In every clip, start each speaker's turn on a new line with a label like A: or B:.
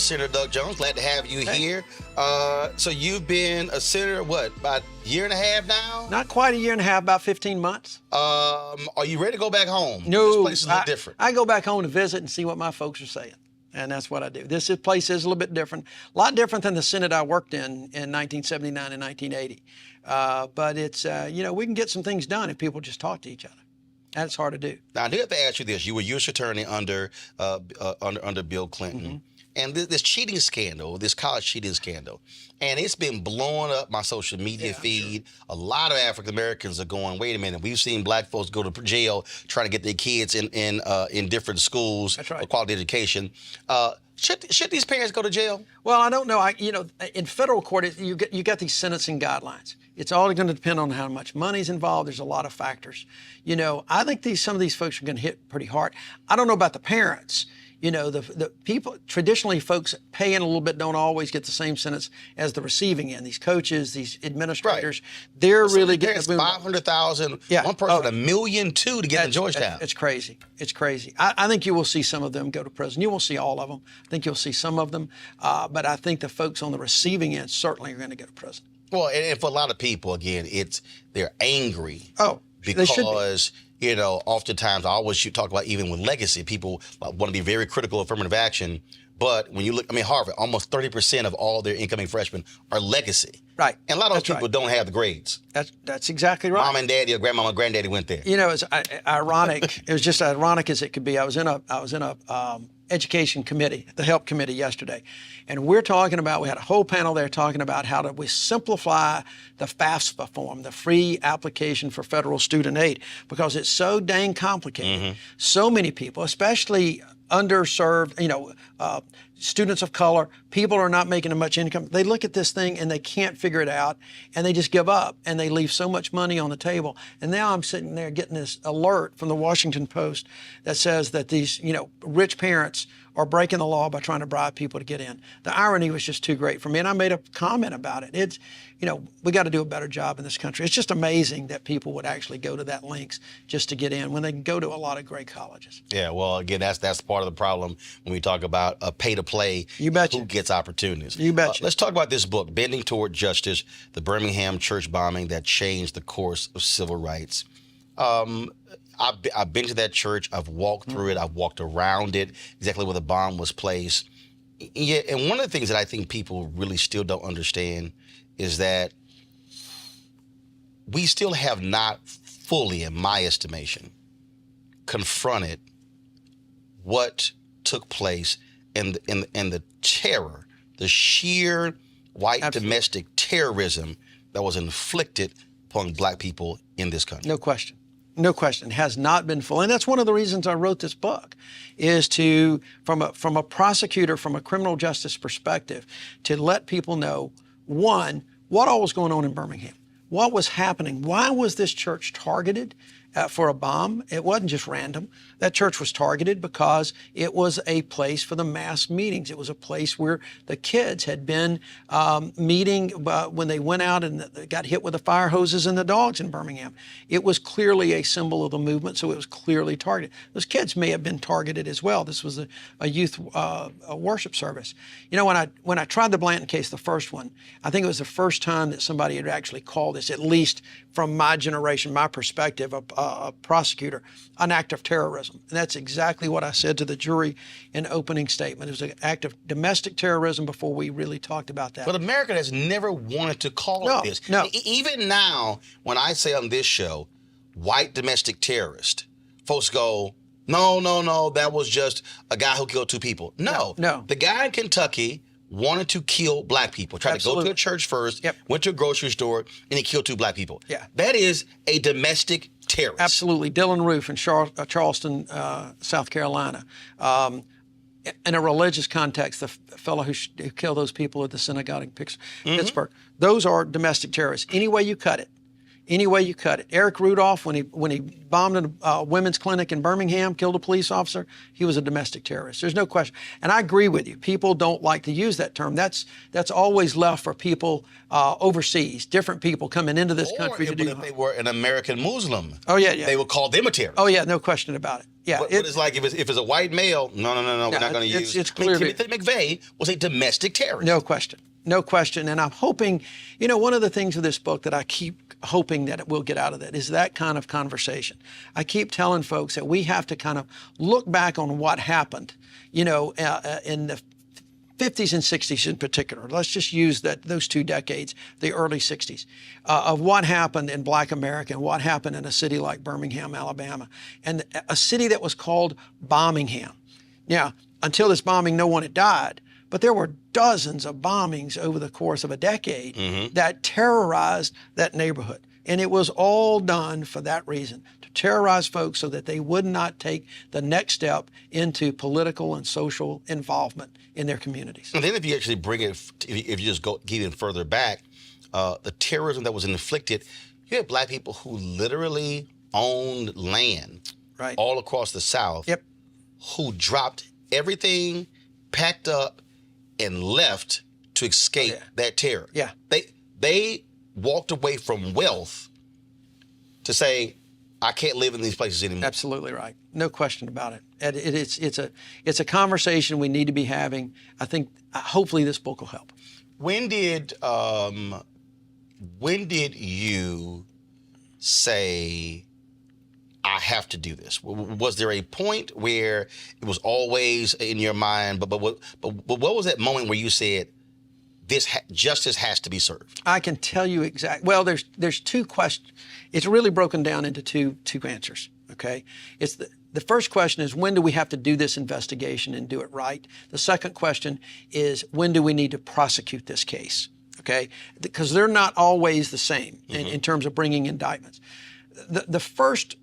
A: Senator Doug Jones, glad to have you here. So you've been a senator, what, about a year and a half now?
B: Not quite a year and a half, about 15 months.
A: Are you ready to go back home?
B: No.
A: This place is a little different.
B: I go back home to visit and see what my folks are saying. And that's what I do. This place is a little bit different. A lot different than the Senate I worked in 1979 and 1980. But it's, we can get some things done if people just talk to each other. That's hard to do.
A: Now, I do have to ask you this. You were U.S. attorney under Bill Clinton.
B: Mm-hmm.
A: And this cheating scandal, this college cheating scandal, and it's been blowing up my social media feed. Sure. A lot of African Americans are going, wait a minute, we've seen black folks go to jail trying to get their kids in different schools for quality education. Should these parents go to jail? Well,
B: I don't know. In federal court, you got these sentencing guidelines. It's all going to depend on how much money's involved. There's a lot of factors. I think some of these folks are going to hit pretty hard. I don't know about the parents. The people, traditionally folks paying a little bit don't always get the same sentence as the receiving end. These coaches, these administrators, they're really getting
A: $500,000, one person $1.2 million to get to Georgetown.
B: It's crazy. It's crazy. I think you will see some of them go to prison. You won't see all of them. I think you'll see some of them. But I think the folks on the receiving end certainly are going to go to prison.
A: Well, and for a lot of people, again, they're angry.
B: Oh,
A: because oftentimes I always talk about, even with legacy, people want to be very critical of affirmative action. But when you look, Harvard, almost 30% of all their incoming freshmen are legacy.
B: Right.
A: And a lot of those people don't have the grades.
B: That's exactly right.
A: Mom and daddy or grandmama and granddaddy went there.
B: It's ironic. It was just ironic as it could be. I was in a education committee, the HELP committee yesterday, and we had a whole panel there talking about how do we simplify the FAFSA form, the free application for federal student aid, because it's so dang complicated. Mm-hmm. So many people, especially underserved, students of color, people are not making much income. They look at this thing and they can't figure it out, and they just give up, and they leave so much money on the table. And now I'm sitting there getting this alert from the Washington Post that says that these, rich parents are breaking the law by trying to bribe people to get in. The irony was just too great for me, and I made a comment about it. It's, we got to do a better job in this country. It's just amazing that people would actually go to that lengths just to get in when they can go to a lot of great colleges.
A: Yeah, well, again, that's part of the problem when we talk about pay to play.
B: You betcha.
A: Who gets opportunities.
B: You betcha.
A: Let's talk about this book, Bending Toward Justice, the Birmingham church bombing that changed the course of civil rights. I've been to that church. I've walked through it. I've walked around it, exactly where the bomb was placed. Yeah, and one of the things that I think people really still don't understand is that we still have not fully, in my estimation, confronted what took place and the terror, the sheer white domestic terrorism that was inflicted upon black people in this country.
B: No question. No question, has not been full. And that's one of the reasons I wrote this book, is to, from a prosecutor, from a criminal justice perspective, to let people know, one, what all was going on in Birmingham. What was happening? Why was this church targeted for a bomb? It wasn't just random. That church was targeted because it was a place for the mass meetings. It was a place where the kids had been meeting when they went out and got hit with the fire hoses and the dogs in Birmingham. It was clearly a symbol of the movement, so it was clearly targeted. Those kids may have been targeted as well. This was a youth worship service. When I tried the Blanton case, the first one, I think it was the first time that somebody had actually called this, at least from my generation, my perspective, a prosecutor, an act of terrorism. And that's exactly what I said to the jury in the opening statement. It was an act of domestic terrorism before we really talked about that.
A: But America has never wanted to call it this.
B: No.
A: Even now, when I say on this show, white domestic terrorist, folks go, no, that was just a guy who killed two people. No. The guy in Kentucky wanted to kill black people, tried to go to a church first, went to a grocery store, and he killed two black people.
B: Yeah.
A: That is a domestic terrorist.
B: Absolutely. Dylan Roof in Charleston, South Carolina. In a religious context, the fellow who killed those people at the synagogue in Pittsburgh, those are domestic terrorists. Any way you cut it. Any way you cut it. Eric Rudolph, when he bombed a women's clinic in Birmingham, killed a police officer, he was a domestic terrorist. There's no question. And I agree with you. People don't like to use that term. That's always left for people overseas, different people coming into this country to do.
A: Or if they were an American Muslim,
B: yeah.
A: they would call them a terrorist.
B: Oh, yeah, no question about it. Yeah,
A: But it's like if it's a white male, no, we're not going to use.
B: It's clear.
A: Timothy McVeigh was a domestic terrorist.
B: No question. No question. And I'm hoping, one of the things with this book that I keep hoping that it will get out of it is that kind of conversation. I keep telling folks that we have to kind of look back on what happened, in the 50s and 60s in particular. Let's just use those 2 decades, the early 60s, of what happened in Black America and what happened in a city like Birmingham, Alabama, and a city that was called Birmingham. Now, until this bombing, no one had died, but there were dozens of bombings over the course of a decade that terrorized that neighborhood. And it was all done for that reason, to terrorize folks so that they would not take the next step into political and social involvement in their communities.
A: And then if you actually bring it, if you just go even further back, the terrorism that was inflicted, you had Black people who literally owned land all across the South, who dropped everything, packed up, and left to escape that terror.
B: Yeah.
A: They walked away from wealth to say, I can't live in these places anymore.
B: Absolutely right. No question about it. And it's a conversation we need to be having. I think hopefully this book will help.
A: When did you say, I have to do this? Was there a point where it was always in your mind? But what was that moment where you said, justice has to be served?
B: I can tell you exactly. Well, there's 2 questions. It's really broken down into two answers. Okay, it's the first question is, when do we have to do this investigation and do it right? The second question is, when do we need to prosecute this case? Okay, because they're not always the same in terms of bringing indictments. The first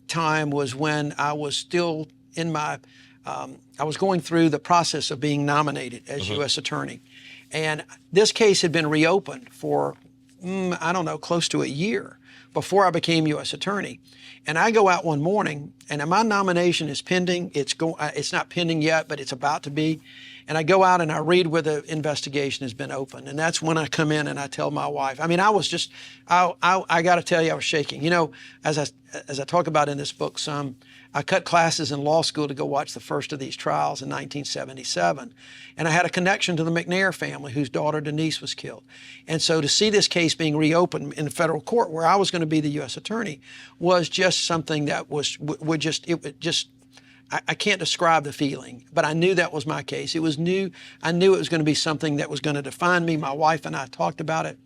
B: time was when I was still in my I was going through the process of being nominated as U.S. Attorney. And this case had been reopened for, close to a year before I became U.S. Attorney. And I go out one morning, and my nomination is pending. It's not pending yet, but it's about to be. And I go out and I read where the investigation has been opened. And that's when I come in and I tell my wife. I mean, I was just, I got to tell you, I was shaking. As I talk about in this book some, I cut classes in law school to go watch the first of these trials in 1977. And I had a connection to the McNair family, whose daughter Denise was killed. And so to see this case being reopened in federal court, where I was going to be the U.S. Attorney, was just something that I can't describe the feeling, but I knew that was my case. It was new. I knew it was going to be something that was going to define me. My wife and I talked about it.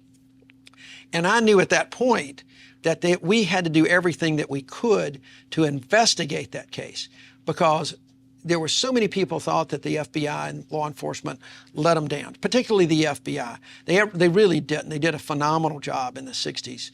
B: And I knew at that point that we had to do everything that we could to investigate that case, because there were so many people thought that the FBI and law enforcement let them down, particularly the FBI. They really didn't. They did a phenomenal job in the 60s.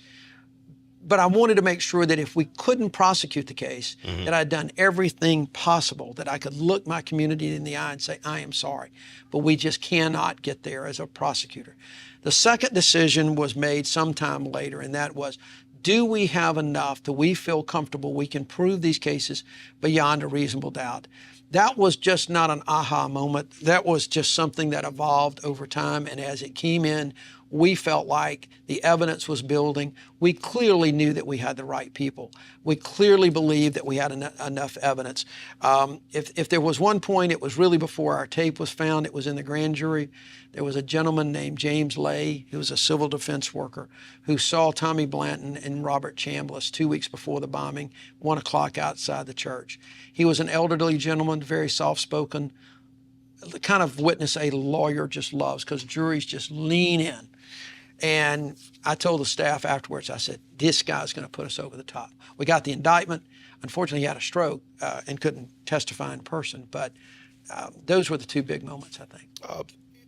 B: But I wanted to make sure that if we couldn't prosecute the case, that I'd done everything possible, that I could look my community in the eye and say, I am sorry, but we just cannot get there as a prosecutor. The second decision was made sometime later, and that was, do we have enough that we feel comfortable we can prove these cases beyond a reasonable doubt? That was just not an aha moment. That was just something that evolved over time, and as it came in, we felt like the evidence was building. We clearly knew that we had the right people. We clearly believed that we had enough evidence. If there was one point, it was really before our tape was found. It was in the grand jury. There was a gentleman named James Lay, who was a civil defense worker, who saw Tommy Blanton and Robert Chambliss 2 weeks before the bombing, 1 o'clock outside the church. He was an elderly gentleman, very soft-spoken, the kind of witness a lawyer just loves, because juries just lean in. And I told the staff afterwards, I said, this guy's going to put us over the top. We got the indictment. Unfortunately, he had a stroke and couldn't testify in person. But those were the 2 big moments, I think.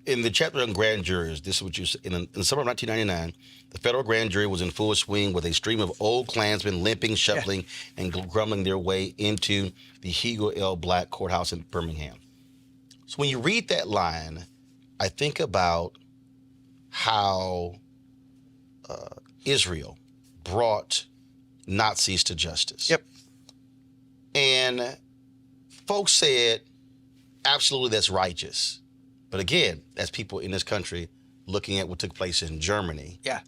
A: In the chapter on grand juries, this is what you said. In the summer of 1999, the federal grand jury was in full swing with a stream of old Klansmen limping, shuffling, and grumbling their way into the Hugo L. Black courthouse in Birmingham. So when you read that line, I think about how Israel brought Nazis to justice.
B: Yep.
A: And folks said, absolutely, that's righteous. But again, that's people in this country looking at what took place in Germany
B: Yeah.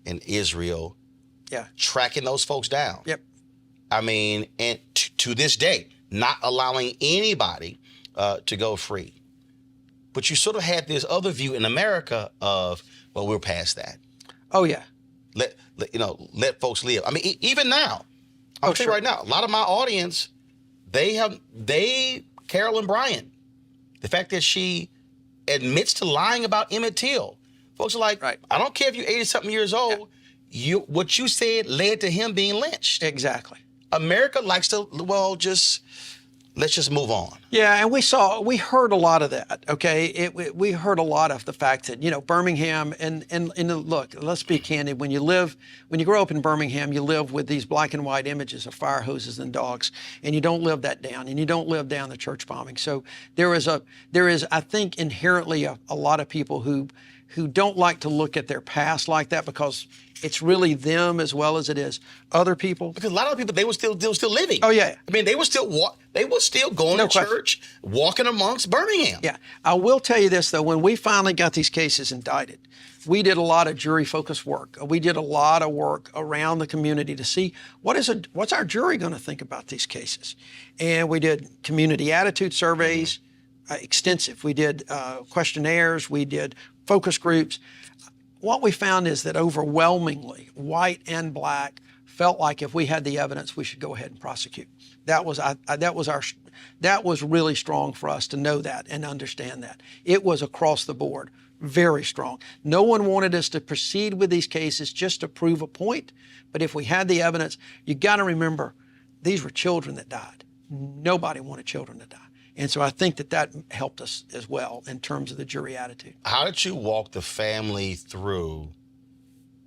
A: and Israel,
B: Yeah.
A: tracking those folks down.
B: Yep.
A: I mean, and to this day, not allowing anybody to go free. But you sort of had this other view in America of, well, we're past that.
B: Oh, yeah.
A: Let folks live. I mean, even now, I'll tell you right now, a lot of my audience, Carolyn Bryant, the fact that she admits to lying about Emmett Till, folks are like,
B: right.
A: I don't care if you're 80-something years old, what you said led to him being lynched.
B: Exactly.
A: America likes to, let's just move on.
B: Yeah, and we heard a lot of that, okay? We heard a lot of the fact that, Birmingham, and look, let's be candid, when you grow up in Birmingham, you live with these black and white images of fire hoses and dogs, and you don't live that down, and you don't live down the church bombing. So there is, I think, inherently a lot of people who don't like to look at their past like that, because it's really them as well as it is other people.
A: Because a lot of people, they were still living.
B: Oh, yeah.
A: I mean, they were still going to church, walking amongst Birmingham.
B: Yeah. I will tell you this, though. When we finally got these cases indicted, we did a lot of jury-focused work. We did a lot of work around the community to see what's our jury going to think about these cases. And we did community attitude surveys, extensive. We did questionnaires. We did focus groups. What we found is that overwhelmingly, white and black felt like if we had the evidence, we should go ahead and prosecute. That was really strong for us to know that and understand that. It was across the board, very strong. No one wanted us to proceed with these cases just to prove a point, but if we had the evidence, you got to remember, these were children that died. Nobody wanted children to die. And so I think that helped us as well in terms of the jury attitude.
A: How did you walk the family through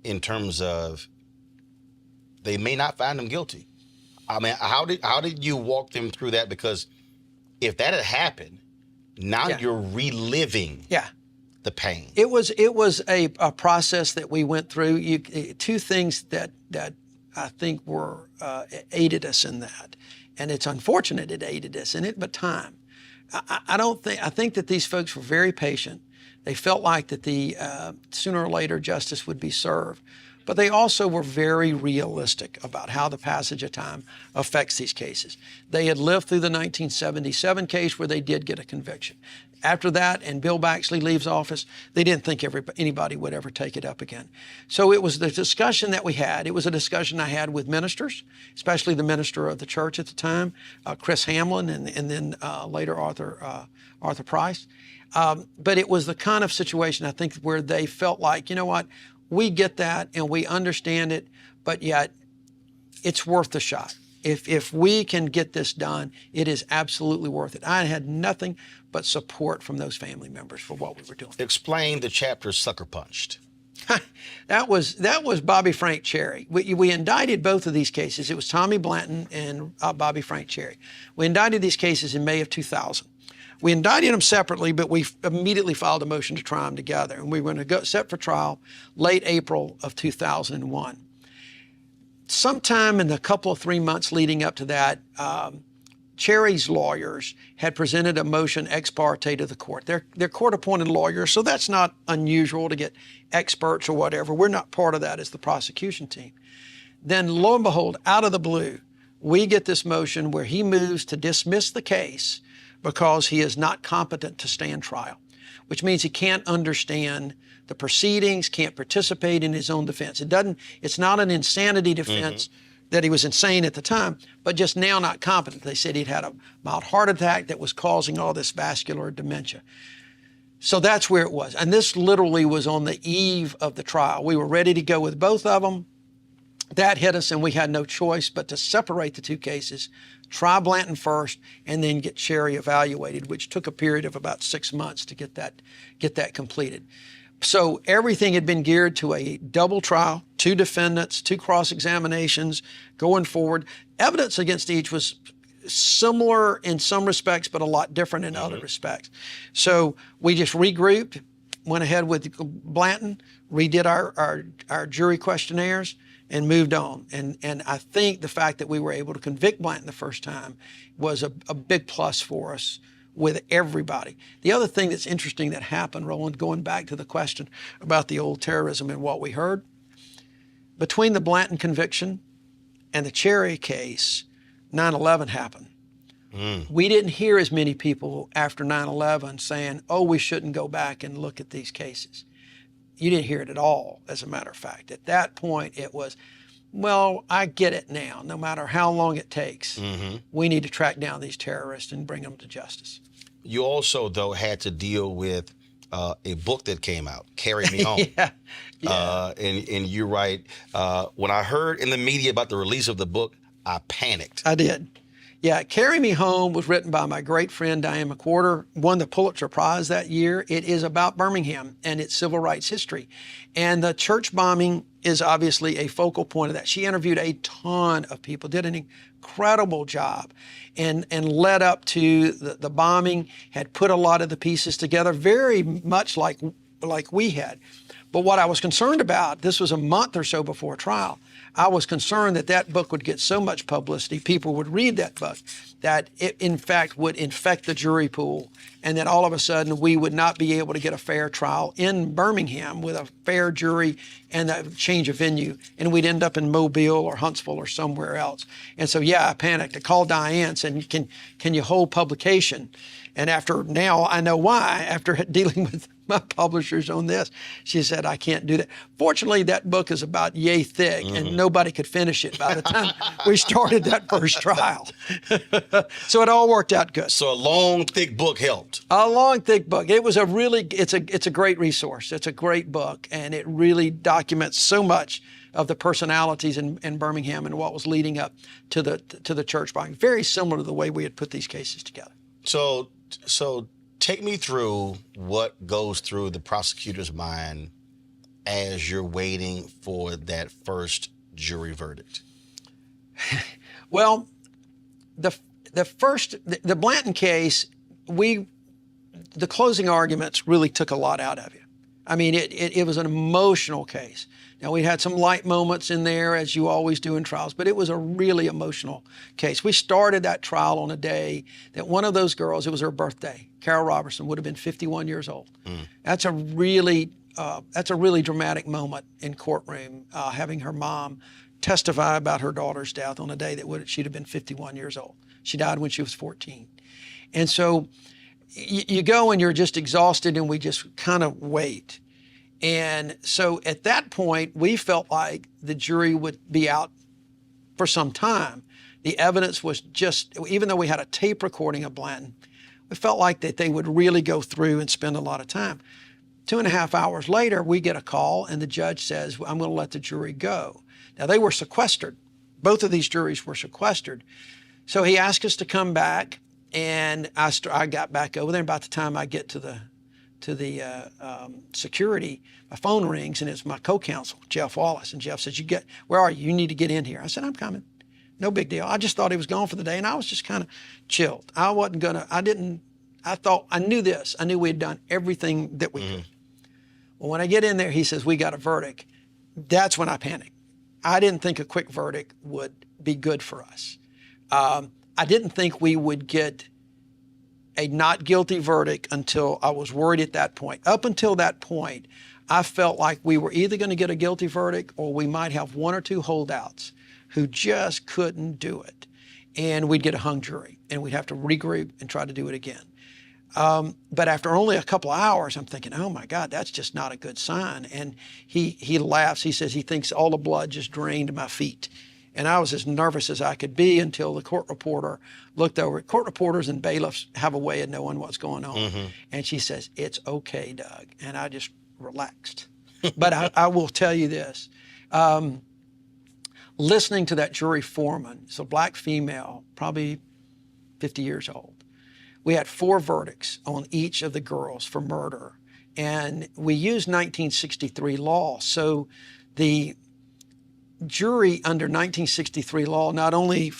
A: in terms of they may not find them guilty? I mean, how did you walk them through that? Because if that had happened, now you're reliving the pain.
B: It was a process that we went through. Two things that I think aided us in that. And it's unfortunate it aided us in it, but time. I think that these folks were very patient. They felt like that sooner or later justice would be served. But they also were very realistic about how the passage of time affects these cases. They had lived through the 1977 case where they did get a conviction. After that, and Bill Baxley leaves office, they didn't think anybody would ever take it up again. So it was the discussion that we had. It was a discussion I had with ministers, especially the minister of the church at the time, Chris Hamlin, and then later Arthur Price. But it was the kind of situation, I think, where they felt like, you know what, we get that and we understand it, but yet it's worth the shot. If we can get this done, it is absolutely worth it. I had nothing but support from those family members for what we were doing.
A: Explain the chapter Sucker Punched.
B: That was Bobby Frank Cherry. We indicted both of these cases. It was Tommy Blanton and Bobby Frank Cherry. We indicted these cases in May of 2000. We indicted them separately, but we immediately filed a motion to try them together. And we were going to go set for trial late April of 2001. Sometime in the couple of 3 months leading up to that, Cherry's lawyers had presented a motion ex parte to the court. They're court-appointed lawyers, so that's not unusual to get experts or whatever. We're not part of that as the prosecution team. Then, lo and behold, out of the blue, we get this motion where he moves to dismiss the case because he is not competent to stand trial, which means he can't understand the proceedings, can't participate in his own defense. It's not an insanity defense that he was insane at the time, but just now not competent. They said he'd had a mild heart attack that was causing all this vascular dementia. So that's where it was. And this literally was on the eve of the trial. We were ready to go with both of them. That hit us, and we had no choice but to separate the two cases, try Blanton first, and then get Cherry evaluated, which took a period of about 6 months to get that completed. So everything had been geared to a double trial, 2 defendants, 2 cross-examinations going forward. Evidence against each was similar in some respects, but a lot different in other respects. So we just regrouped, went ahead with Blanton, redid our jury questionnaires, and moved on. And I think the fact that we were able to convict Blanton the first time was a big plus for us with everybody. The other thing that's interesting that happened, Roland, going back to the question about the old terrorism and what we heard, between the Blanton conviction and the Cherry case, 9/11 happened. We didn't hear as many people after 9/11 saying, oh, we shouldn't go back and look at these cases. You didn't hear it at all, as a matter of fact. At that point, it was, well, I get it now. No matter how long it takes, we need to track down these terrorists and bring them to justice.
A: You also, though, had to deal with a book that came out, Carry Me Home. And you write, when I heard in the media about the release of the book, I panicked.
B: I did. Yeah, Carry Me Home was written by my great friend Diane McWhorter, won the Pulitzer Prize that year. It is about Birmingham and its civil rights history. And the church bombing is obviously a focal point of that. She interviewed a ton of people, did an incredible job, and led up to the bombing, had put a lot of the pieces together, very much like we had. But what I was concerned about, this was a month or so before trial, I was concerned that that book would get so much publicity, people would read that book, that it in fact would infect the jury pool, and that all of a sudden we would not be able to get a fair trial in Birmingham with a fair jury and a change of venue, and we'd end up in Mobile or Huntsville or somewhere else. And so, yeah, I panicked. I called Diane, said, can you hold publication? And after, now I know why, after dealing with my publishers on this, she said, I can't do that. Fortunately, that book is about yay thick, and nobody could finish it by the time we started that first trial. So it all worked out good.
A: So a long, thick book helped.
B: A long, thick book. It was a really, it's a great resource. It's a great book, and it really documents so much of the personalities in Birmingham and what was leading up to the church bombing. Very similar to the way we had put these cases together.
A: So take me through what goes through the prosecutor's mind as you're waiting for that first jury verdict.
B: Well, the Blanton case, the closing arguments really took a lot out of you. I mean, it was an emotional case. Now, we had some light moments in there, as you always do in trials, but it was a really emotional case. We started that trial on a day that one of those girls, it was her birthday, Carol Robertson, would have been 51 years old. That's a really dramatic moment in courtroom, having her mom testify about her daughter's death on a day that she'd have been 51 years old. She died when she was 14. And so you go and you're just exhausted, and we just kind of wait. And so at that point, we felt like the jury would be out for some time. The evidence was just, even though we had a tape recording of Blanton, we felt like that they would really go through and spend a lot of time. 2.5 hours later, we get a call, and the judge says, I'm going to let the jury go. Now, they were sequestered. Both of these juries were sequestered. So he asked us to come back, and I got back over there. And by the time I get to the security, my phone rings, and it's my co-counsel, Jeff Wallace. And Jeff says, where are you? You need to get in here. I said, I'm coming. No big deal. I just thought he was gone for the day, and I was just kind of chilled. I knew this. I knew we had done everything that we could. Well, when I get in there, he says, we got a verdict. That's when I panicked. I didn't think a quick verdict would be good for us. I didn't think we would get a not guilty verdict until I was worried at that point. Up until that point, I felt like we were either going to get a guilty verdict, or we might have one or two holdouts who just couldn't do it. And we'd get a hung jury, and we'd have to regroup and try to do it again. But after only a couple of hours, I'm thinking, oh my God, that's just not a good sign. And he laughs. He says he thinks all the blood just drained my feet. And I was as nervous as I could be until the court reporter looked over. Court reporters and bailiffs have a way of knowing what's going on. And she says, it's okay, Doug. And I just relaxed. But I will tell you this. Listening to that jury foreman, it's a black female, probably 50 years old. We had 4 verdicts on each of the girls for murder. And we used 1963 law. So the jury under 1963 law not only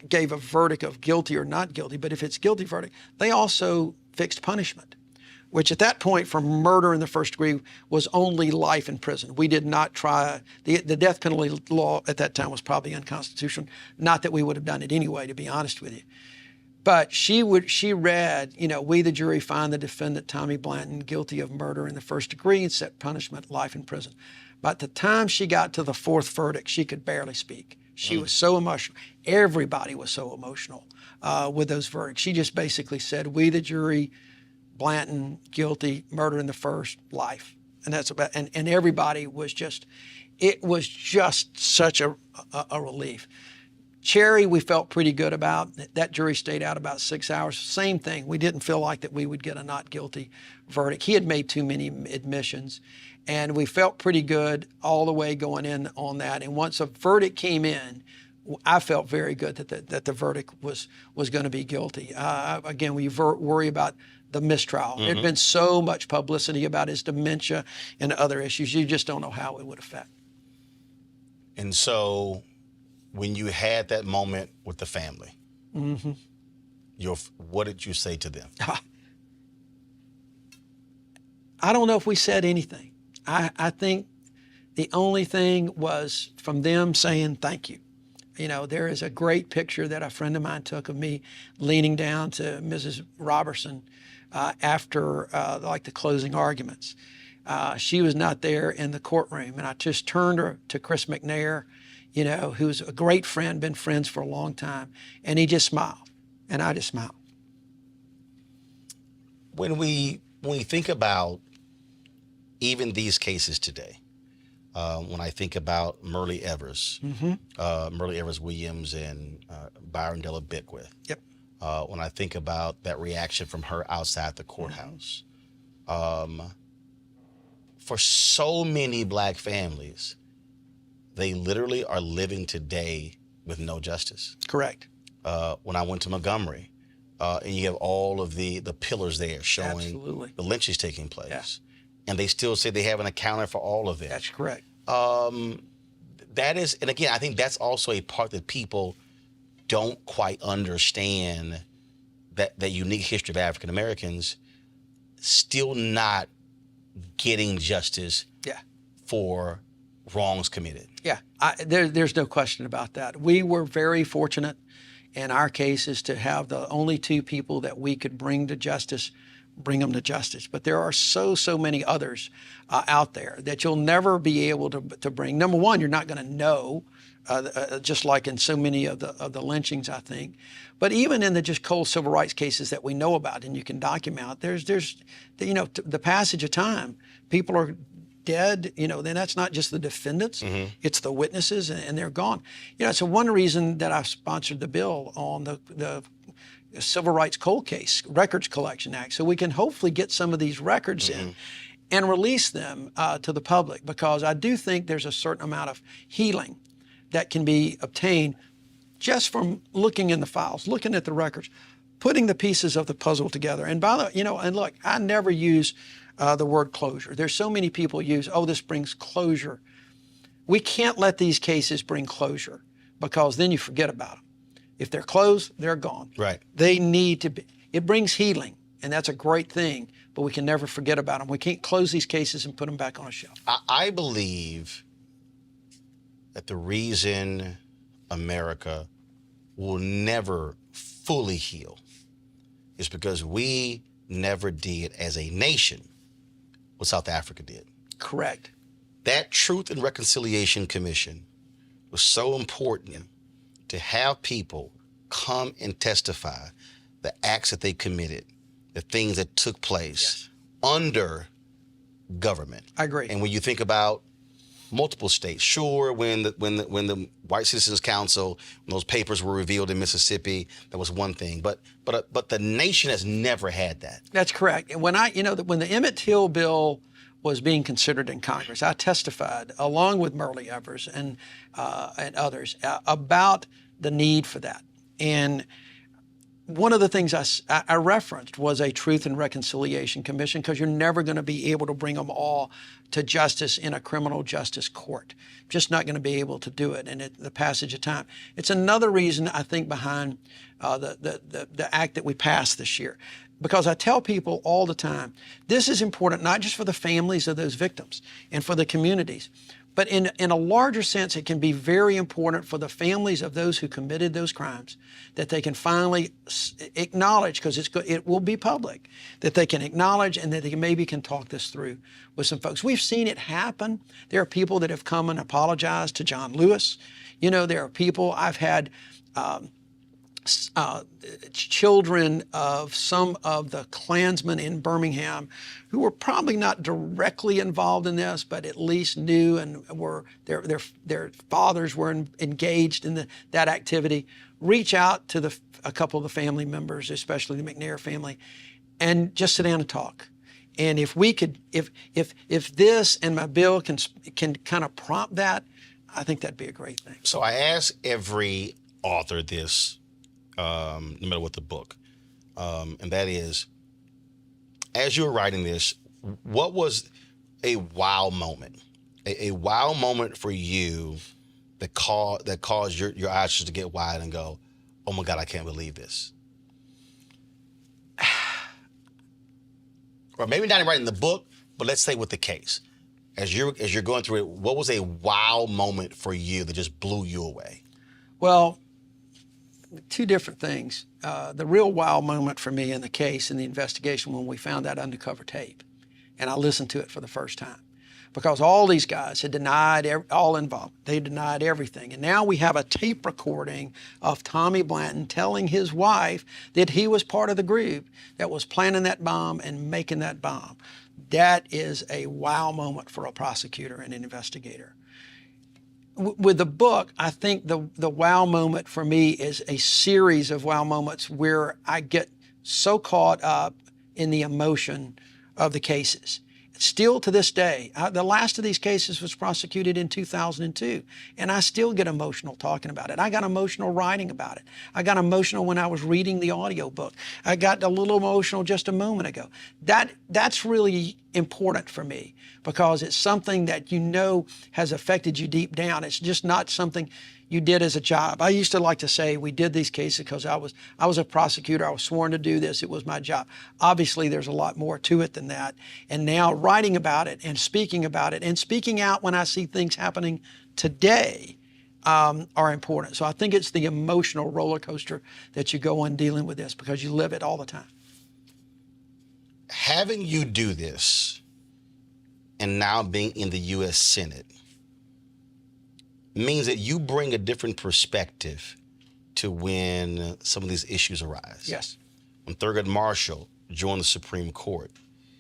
B: gave a verdict of guilty or not guilty, but if it's guilty verdict, they also fixed punishment, which at that point for murder in the first degree was only life in prison. We did not try, the death penalty law at that time was probably unconstitutional. Not that we would have done it anyway, to be honest with you. But she read, we the jury find the defendant Tommy Blanton guilty of murder in the first degree and set punishment life in prison. By the time she got to the fourth verdict, she could barely speak. She was so emotional. Everybody was so emotional with those verdicts. She just basically said, "We, the jury, Blanton, guilty, murder in the first, life." And that's about, and everybody was just, it was just such a relief. Cherry, we felt pretty good about. That jury stayed out about 6 hours. Same thing. We didn't feel like that we would get a not guilty verdict. He had made too many admissions, and we felt pretty good all the way going in on that. And once a verdict came in, I felt very good that the verdict was going to be guilty. Again, we worry about the mistrial.
A: Mm-hmm.
B: There'd been so much publicity about his dementia and other issues. You just don't know how it would affect.
A: And so, when you had that moment with the family,
B: Mm-hmm.
A: what did you say to them?
B: I don't know if we said anything. I think the only thing was from them saying thank you. You know, there is a great picture that a friend of mine took of me leaning down to Mrs. Robertson after like the closing arguments. She was not there in the courtroom, and I just turned her to Chris McNair, you know, who's a great friend, been friends for a long time, and he just smiled, and I just smiled.
A: When we think about even these cases today, when I think about Myrlie Evers, Myrlie Evers Williams, and Byron Della Beckwith,
B: Yep.
A: when I think about that reaction from her outside the courthouse, for so many Black families, they literally are living today with no justice.
B: Correct.
A: When I went to Montgomery, and you have all of the pillars there showing
B: Absolutely.
A: the lynchings taking place.
B: Yeah.
A: And they still say they haven't accounted for all of it.
B: That's correct.
A: That is, and again, I think that's also a part that people don't quite understand, that unique history of African Americans still not getting justice
B: Yeah.
A: for wrongs committed.
B: Yeah, there's no question about that. We were very fortunate in our cases to have the only two people that we could bring them to justice. But there are so many others out there that you'll never be able to bring. Number one, you're not going to know, just like in so many of the lynchings, I think. But even in the just cold civil rights cases that we know about and you can document, there's you know, the passage of time, people are dead, you know, then that's not just the defendants, it's the witnesses, and they're gone. You know, so one reason that I sponsored the bill on the Civil Rights Cold Case Records Collection Act, so we can hopefully get some of these records in and release them to the public, because I do think there's a certain amount of healing that can be obtained just from looking in the files, looking at the records, putting the pieces of the puzzle together. And by the, you know, and look, I never use the word closure. There's so many people use, oh, this brings closure. We can't let these cases bring closure, because then you forget about them. If they're closed, they're gone.
A: Right.
B: They need to be. It brings healing, and that's a great thing, but we can never forget about them. We can't close these cases and put them back on a shelf.
A: I believe that the reason America will never fully heal is because we never did as a nation what South Africa did.
B: Correct.
A: That Truth and Reconciliation Commission was so important to have people come and testify the acts that they committed, the things that took place under government.
B: I agree.
A: And when you think about multiple states, sure, when the White Citizens Council, when those papers were revealed in Mississippi, that was one thing. But the nation has never had that.
B: That's correct. And when when the Emmett Till bill was being considered in Congress, I testified along with Myrlie Evers and others about the need for that. And one of the things I referenced was a Truth and Reconciliation Commission, because you're never going to be able to bring them all to justice in a criminal justice court. Just not going to be able to do it in the passage of time. It's another reason, I think, behind the act that we passed this year. Because I tell people all the time, this is important not just for the families of those victims and for the communities, But in a larger sense, it can be very important for the families of those who committed those crimes that they can finally acknowledge, because it will be public, that they can acknowledge and that they maybe can talk this through with some folks. We've seen it happen. There are people that have come and apologized to John Lewis. You know, there are people, I've had children of some of the Klansmen in Birmingham who were probably not directly involved in this, but at least knew and were their fathers were engaged in that activity. Reach out to a couple of the family members, especially the McNair family, and just sit down and talk. And if we could, if this and my bill can kind of prompt that, I think that'd be a great thing.
A: So I ask every author this, no matter what the book, and that is, as you were writing this, what was a wow moment? A wow moment for you that caused your eyes to get wide and go, oh my God, I can't believe this. Or maybe not in writing the book, but let's say with the case. As you're going through it, what was a wow moment for you that just blew you away?
B: Well, two different things. The real wow moment for me in the case, in the investigation, when we found that undercover tape, and I listened to it for the first time, because all these guys had denied, all involved, they denied everything. And now we have a tape recording of Tommy Blanton telling his wife that he was part of the group that was planning that bomb and making that bomb. That is a wow moment for a prosecutor and an investigator. With the book, I think the wow moment for me is a series of wow moments where I get so caught up in the emotion of the cases. Still to this day, the last of these cases was prosecuted in 2002, and I still get emotional talking about it. I got emotional writing about it. I got emotional when I was reading the audiobook. I got a little emotional just a moment ago. That's really important for me, because it's something that you know has affected you deep down. It's just not something you did as a job. I used to like to say we did these cases because I was a prosecutor. I was sworn to do this. It was my job. Obviously, there's a lot more to it than that. And now writing about it and speaking about it and speaking out when I see things happening today are important. So I think it's the emotional roller coaster that you go on dealing with this, because you live it all the time.
A: Having you do this and now being in the U.S. Senate means that you bring a different perspective to when some of these issues arise.
B: Yes.
A: When Thurgood Marshall joined the Supreme Court,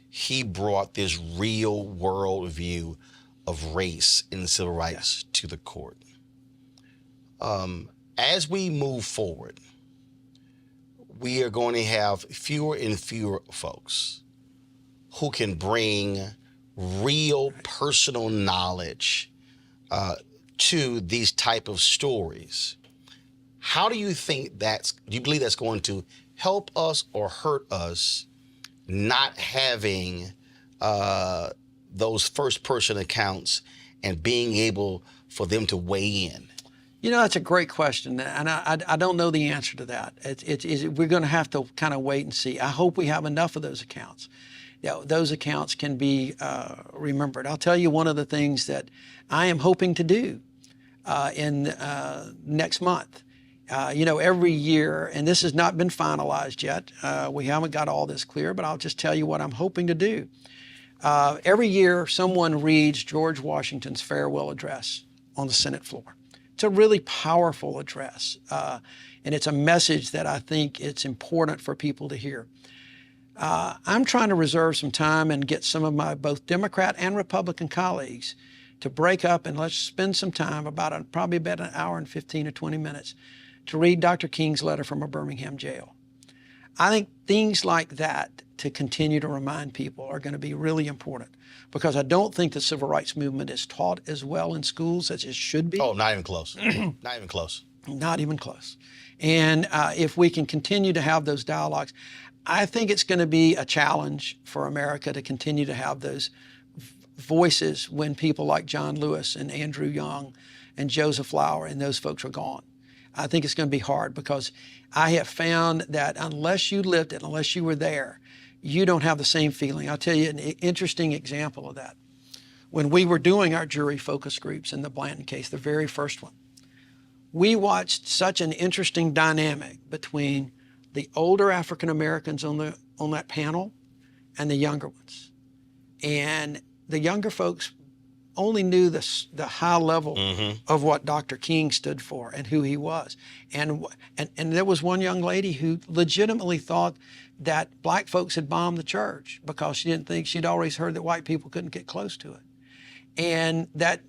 A: he brought this real world view of race and civil rights to the court. As we move forward, we are going to have fewer and fewer folks who can bring real personal knowledge to these type of stories. How do you think do you believe that's going to help us or hurt us, not having those first person accounts and being able for them to weigh in?
B: You know, that's a great question, and I don't know the answer to that. We're going to have to kind of wait and see. I hope we have enough of those accounts. Those accounts can be remembered. I'll tell you one of the things that I am hoping to do in next month. Every year, and this has not been finalized yet. We haven't got all this clear, but I'll just tell you what I'm hoping to do. Every year, someone reads George Washington's farewell address on the Senate floor. It's a really powerful address, and it's a message that I think it's important for people to hear. I'm trying to reserve some time and get some of my both Democrat and Republican colleagues to break up and let's spend some time, probably about an hour and 15 or 20 minutes, to read Dr. King's letter from a Birmingham jail. I think things like that to continue to remind people are going to be really important, because I don't think the civil rights movement is taught as well in schools as it should be.
A: Oh, not even close. Not even close.
B: Not even close. And if we can continue to have those dialogues, I think it's going to be a challenge for America to continue to have those voices when people like John Lewis and Andrew Young and Joseph Lauer and those folks are gone. I think it's going to be hard, because I have found that unless you lived it, unless you were there, you don't have the same feeling. I'll tell you an interesting example of that. when we were doing our jury focus groups in the Blanton case, the very first one, we watched such an interesting dynamic between the older African Americans on that panel and the younger ones. And the younger folks only knew the high level of what Dr. King stood for and who he was. And there was one young lady who legitimately thought that black folks had bombed the church because she didn't think, she'd always heard that white people couldn't get close to it. And that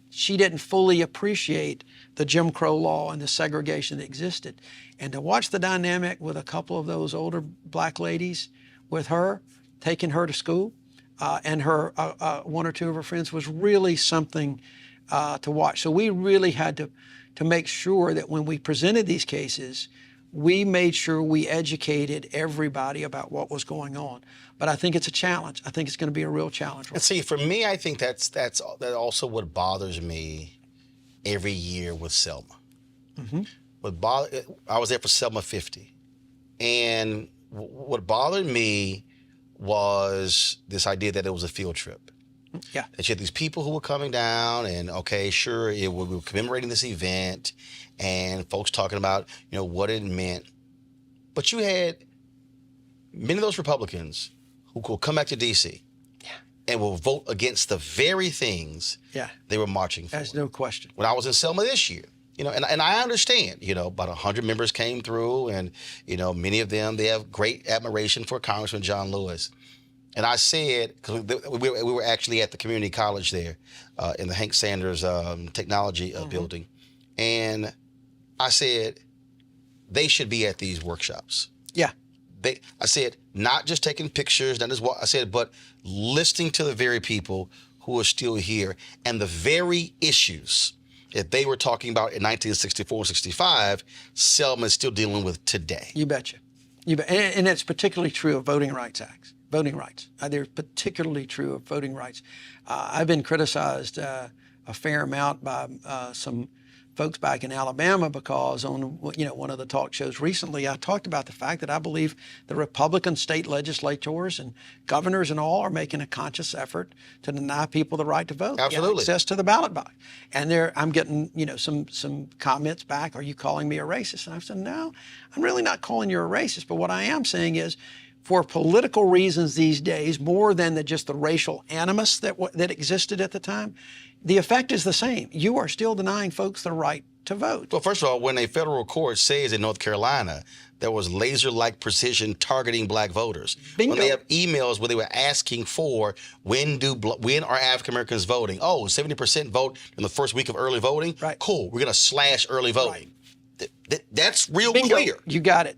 B: she didn't fully appreciate the Jim Crow law and the segregation that existed. And to watch the dynamic with a couple of those older black ladies with her, taking her to school, and her one or two of her friends was really something to watch. So we really had to make sure that when we presented these cases, we made sure we educated everybody about what was going on. But I think it's a challenge. I think it's going to be a real challenge.
A: And see, for me, I think that's also what bothers me every year with Selma. I was there for Selma 50, and what bothered me was this idea that it was a field trip.
B: Yeah.
A: That you had these people who were coming down, and okay, sure, we were commemorating this event, and folks talking about, what it meant. But you had many of those Republicans who will come back to D.C. and will vote against the very things they were marching for.
B: There's no question.
A: When I was in Selma this year, and I understand, about 100 members came through, and, many of them, they have great admiration for Congressman John Lewis. And I said, because we were actually at the community college there in the Hank Sanders technology building, and I said, they should be at these workshops.
B: Yeah.
A: I said, not just taking pictures, not just what I said, but listening to the very people who are still here and the very issues that they were talking about in 1964 and 65, Selma is still dealing with today.
B: You betcha. And it's particularly true of voting rights acts. Voting rights. They're particularly true of voting rights. I've been criticized a fair amount by some folks back in Alabama because on one of the talk shows recently, I talked about the fact that I believe the Republican state legislators and governors and all are making a conscious effort to deny people the right to vote,
A: absolutely,
B: access to the ballot box. And I'm getting some comments back. Are you calling me a racist? And I've said, no, I'm really not calling you a racist. But what I am saying is, for political reasons these days, more than just the racial animus that existed at the time, the effect is the same. You are still denying folks the right to vote.
A: Well, first of all, when a federal court says in North Carolina there was laser-like precision targeting black voters,
B: Bingo.
A: When they have emails where they were asking for when are African Americans voting? Oh, 70% vote in the first week of early voting.
B: Right.
A: Cool. We're going to slash early voting. Right. That's real
B: Bingo.
A: clear.
B: You got it.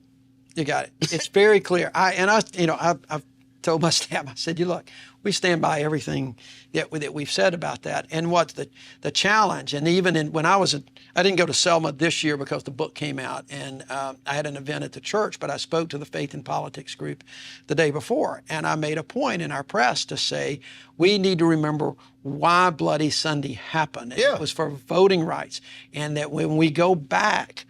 B: It's very clear. I've told my staff, I said, look, we stand by everything that we've said about that. And what's the challenge, and even when I didn't go to Selma this year because the book came out, and I had an event at the church, but I spoke to the Faith and Politics group the day before, and I made a point in our press to say, we need to remember why Bloody Sunday happened.
A: Yeah.
B: It was for voting rights, and that when we go back,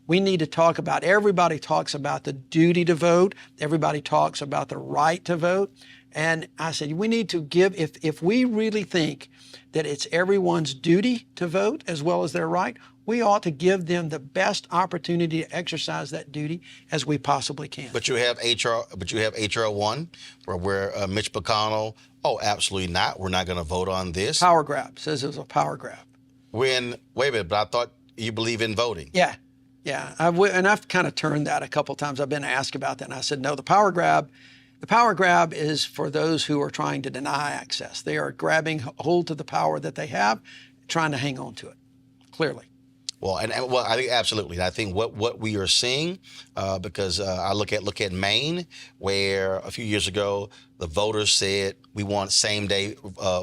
B: we need to talk about, everybody talks about the duty to vote. Everybody talks about the right to vote. And I said, we need to give, if we really think that it's everyone's duty to vote as well as their right, we ought to give them the best opportunity to exercise that duty as we possibly can.
A: But you have HR 1, where Mitch McConnell, absolutely not. We're not going to vote on this.
B: Power grab, says it was a power grab.
A: Wait a minute, but I thought you believe in voting.
B: Yeah. And I've kind of turned that a couple times. I've been asked about that, and I said, no, the power grab is for those who are trying to deny access. They are grabbing hold to the power that they have, trying to hang on to it, clearly.
A: Well, I think absolutely. I think what we are seeing, because I look at Maine, where a few years ago the voters said we want same-day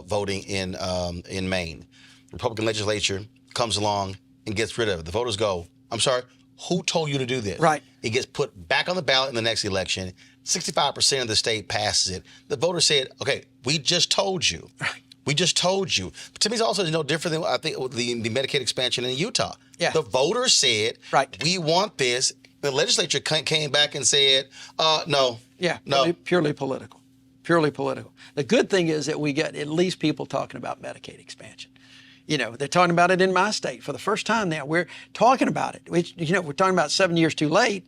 A: voting in Maine. Republican legislature comes along and gets rid of it. The voters go, I'm sorry, who told you to do this?
B: Right.
A: It gets put back on the ballot in the next election. 65% of the state passes it. The voters said, okay, we just told you.
B: Right.
A: We just told you. But to me, it's also no different than, I think, the Medicaid expansion in Utah.
B: Yeah.
A: The voters said,
B: right,
A: we want this. The legislature came back and said, no.
B: Yeah,
A: no.
B: purely political. Purely political. The good thing is that we get at least people talking about Medicaid expansion. They're talking about it in my state for the first time now. We're talking about it. We're talking about 7 years too late.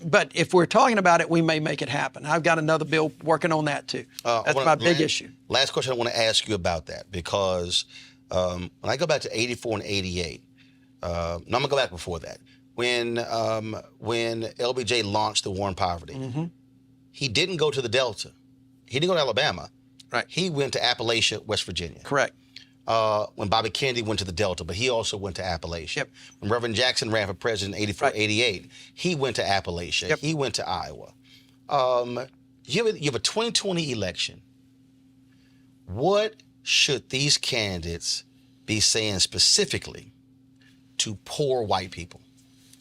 B: But if we're talking about it, we may make it happen. I've got another bill working on that too. That's my big issue.
A: Last question I want to ask you about that, because when I go back to 84 and 88, no, I'm going to go back before that. When LBJ launched the war on poverty, he didn't go to the Delta. He didn't go to Alabama.
B: Right.
A: He went to Appalachia, West Virginia.
B: Correct.
A: When Bobby Kennedy went to the Delta, but he also went to Appalachia.
B: Yep.
A: When Reverend Jackson ran for president in 84,
B: Right.
A: 88, he went to Appalachia.
B: Yep.
A: He went to Iowa. You have a 2020 election. What should these candidates be saying specifically to poor white people?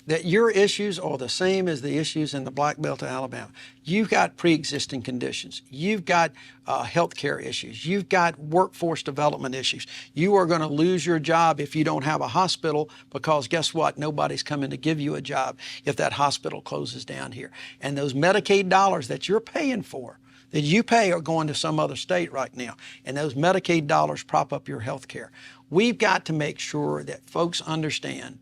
B: That your issues are the same as the issues in the Black Belt of Alabama. You've got pre-existing conditions. You've got health care issues. You've got workforce development issues. You are going to lose your job if you don't have a hospital, because guess what? Nobody's coming to give you a job if that hospital closes down here. And those Medicaid dollars that you're paying for, that you pay, are going to some other state right now. And those Medicaid dollars prop up your health care. We've got to make sure that folks understand,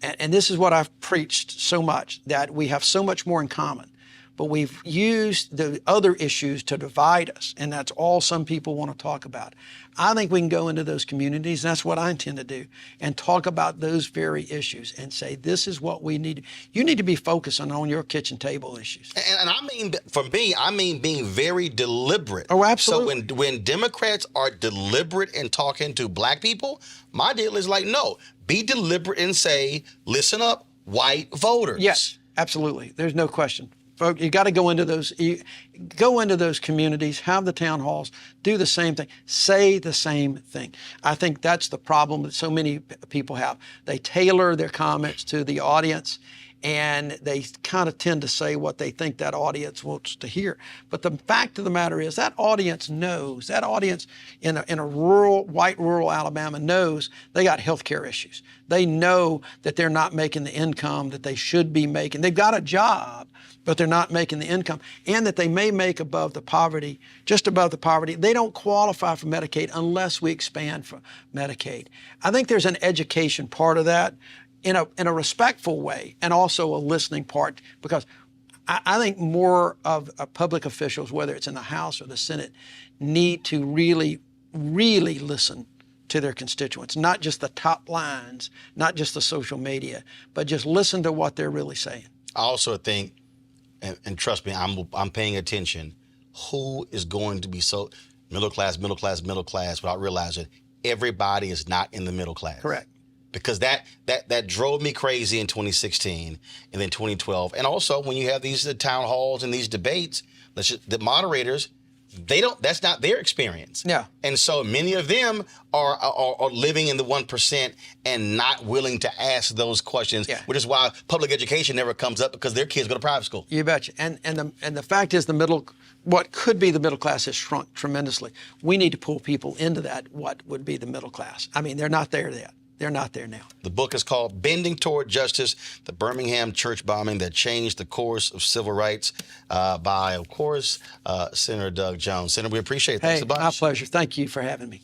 B: and this is what I've preached so much, that we have so much more in common, but we've used the other issues to divide us, and that's all some people want to talk about. I think we can go into those communities, and that's what I intend to do, and talk about those very issues and say, this is what we need. You need to be focusing on your kitchen table issues.
A: And I mean, for me, I mean being very deliberate.
B: Oh, absolutely.
A: So when Democrats are deliberate in talking to black people, my deal is like, no, be deliberate and say, listen up, white voters.
B: Yes, absolutely. There's no question. Folks, you got to go into those communities, have the town halls, do the same thing, say the same thing. I think that's the problem that so many people have. They tailor their comments to the audience, and they kind of tend to say what they think that audience wants to hear. But the fact of the matter is that audience knows, that audience in a white rural Alabama knows they got health care issues. They know that they're not making the income that they should be making. They've got a job, but they're not making the income, and that they may make above the poverty, just above the poverty. They don't qualify for Medicaid unless we expand for Medicaid. I think there's an education part of that in a respectful way, and also a listening part, because I think more of public officials, whether it's in the House or the Senate, need to really, really listen to their constituents, not just the top lines, not just the social media, but just listen to what they're really saying.
A: I also think, and trust me, I'm paying attention, who is going to be so middle class, without realizing everybody is not in the middle class.
B: Correct.
A: Because that drove me crazy in 2016 and then 2012. And also when you have these town halls and these debates, the moderators, that's not their experience.
B: Yeah.
A: And so many of them are living in the 1% and not willing to ask those questions,
B: Yeah.
A: which is why public education never comes up, because their kids go to private school.
B: You betcha. And the fact is, what could be the middle class has shrunk tremendously. We need to pull people into that, what would be the middle class. I mean, they're not there yet. They're not there now.
A: The book is called Bending Toward Justice, the Birmingham Church Bombing That Changed the Course of Civil Rights, by, of course, Senator Doug Jones. Senator, we appreciate it. Thanks a bunch.
B: My pleasure. Thank you for having me.